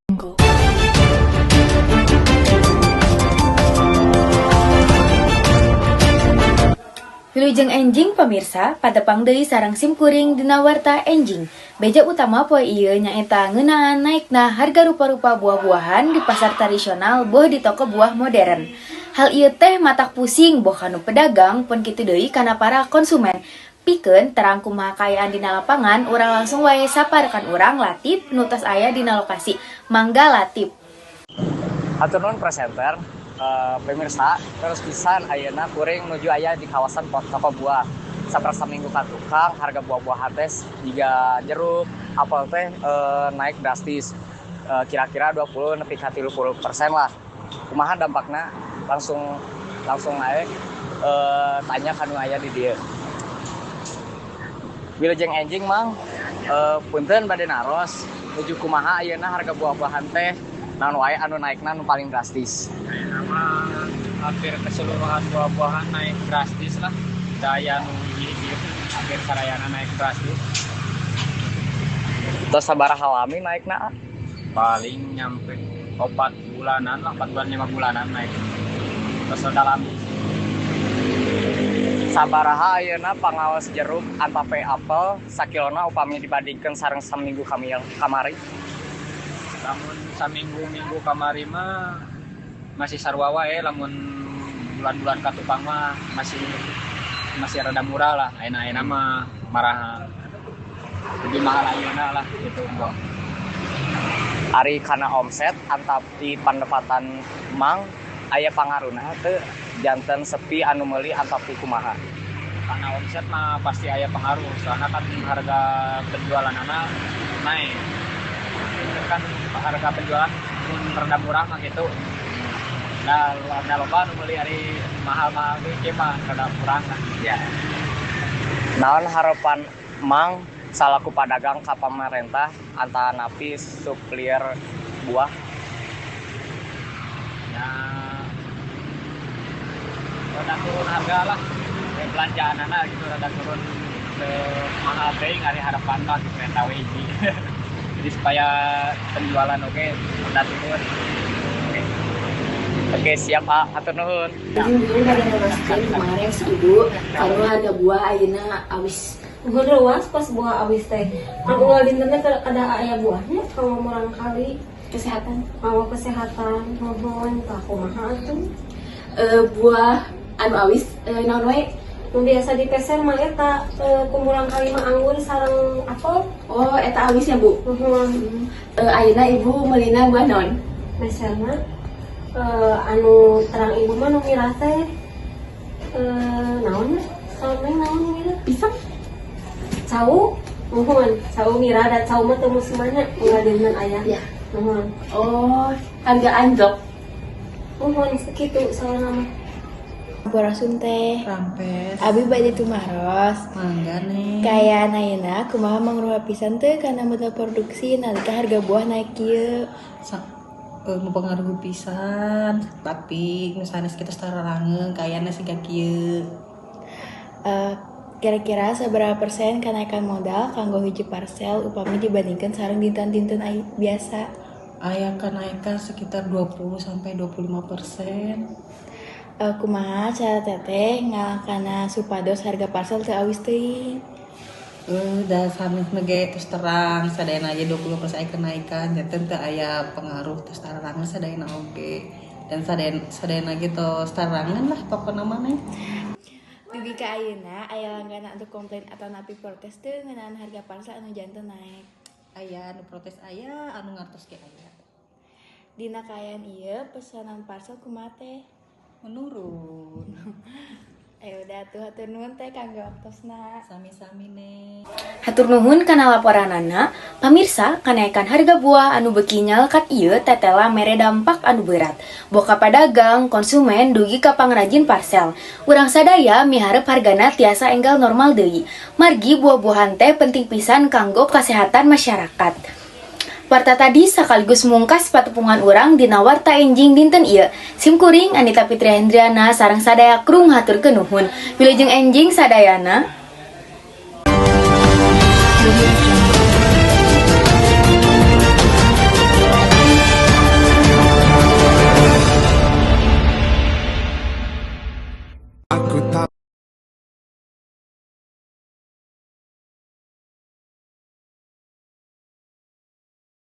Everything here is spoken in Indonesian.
Wilujeng enjing pemirsa, patepang deui sareng simkuring dina warta enjing. Beja utama poe ieu nyaeta ngeunaan naikna harga rupa-rupa buah-buahan di pasar tradisional boh di toko buah modern. Hal ieu teh matak pusing boh kanu pedagang pun kitu deui kana para konsumen. Pikeun terang kumaha kaayaan dina lapangan, urang langsung wae saparekan urang Latif nu tos aya dina lokasi. Mangga Latif. Hatur nuhun presenter. Pemirsa, terus pisan ayeuna kuring nuju aya di kawasan toko buah. Sapersa minggu ka tukang, harga buah-buahan teh jiga jeruk, apel teh naik drastis. Kira-kira 20 nepi ka 30% lah. Kumaha dampakna? Langsung naik tanya kanu aya di dieu. Wilujeng enjing mang punten bade naros nuju kumaha ayeuna harga buah-buahan teh naon wae anu naikna nu paling drastis. Nama hampir keseluruhan buah-buahan naik drastis lah. Daya nu hiji hampir sarayana naik drastis. Terus sabaraha lami naikna? Paling nyampe 4 bulanan lah, 4 bulan 5 bulanan naik. Terus dalam Sabaraha ayeuna pangawas jeruk atape apel sakilona upami dibandingkeun sareng saminggu kamari? namun saminggu-minggu kamari mah masih sarua wae, lamun bulan-bulan katukang mah masih rada murah lah. Ayeuna mah marah lebih mahal ayeuna lah gitu. Ari kana omset antapi pendapatan mang aya pangaruhna teu janten sepi anu meuli antapi kumaha? Karena omset mah pasti aya pengaruh, soalnya kan harga penjualan anak naik. Itu kan harga penjualan rada murah mah gitu. Nah, loba nu meuli ari mahal-mahal ge mah rada kurang kan. Ya. Naon harapan mang salaku padagang ka pamarentah antara napi supplier buah? Ya, rada turun harga lah. Belanjaan anak gitu rada turun ke mahal teh ari harapan mah di kereta wiji. Jadi supaya penjualan oke rada turun. Oke, siap Pak, hatur nuhun. Dulu ada ngeraskan kemarin si ibu kalau ada buah ayeuna awis luas pas buah awis teh aku nggak dinten ada aya buahnya kalau murang kali kesehatan mohon tak kumaha tuh buah anu awis naon wae nu biasa dipeser mah eta kumurang kali mah anggur sareng apel. Oh eta awisnya Bu. Ayeuna ibu meulina buah naon meserna anu terang ibu mah nu mirah teh naon sameng naon mirah pisang cau mohon cau mirah dan cau mah teu musimannya ngadeungan aya ya mohon. Oh harga anjlok mohon segitu soalna mah. Purasun teh Rampes. Abi bade tumaros. Mangga nih. Kaya ayeuna kumaha mangrupa pisan teh kana modal produksi nalika harga buah naik kieu. Mempengaruhi pisan, tapi misalnya kita setara langeung kayaknya sih kieu. Kira-kira seberapa persen kenaikan modal kanggo hiji parcel upami dibandingkan sareng dinten-dinten biasa? Aya kenaikan sekitar 20-25%. Kumaha cara teteh ngalangkana supados harga parcel teu awis teuing? Dasarnya nege terus terang sadayana aja 20% kenaikan janten teu aya pengaruh terus terang sadayana oge dan sadayana gitu terangan lah pokona maneh. Dugi ka ayeuna aya langgana untuk komplain atau napi protes teu ngeunaan harga parcel anu janten naik? Aya anu protes aya anu ngartos ge aya. Dina kaayaan ieu pesanan parcel kumaha teh? Menurun. Ayo udah tuh hatur nuhun teh kanggo waktosna. Sami-sami nih. Hatur nuhun kana laporanana. Pamirsa, kenaikan harga buah anu beuki nyalekat ieu tetela mere dampak anu berat. Boka pedagang, konsumen, dugi ka pangrajin parcel. Urang sadaya miharep hargana tiasa enggal normal deui. Margi buah-buahan teh penting pisan kanggo kasehatan masyarakat. Warta tadi sekaligus mungkas patepungan urang dina warta enjing dinten ieu. Simkuring Anita Fitri Hendriana sareng sadaya krung haturkeun nuhun. Wilujeng enjing sadayana.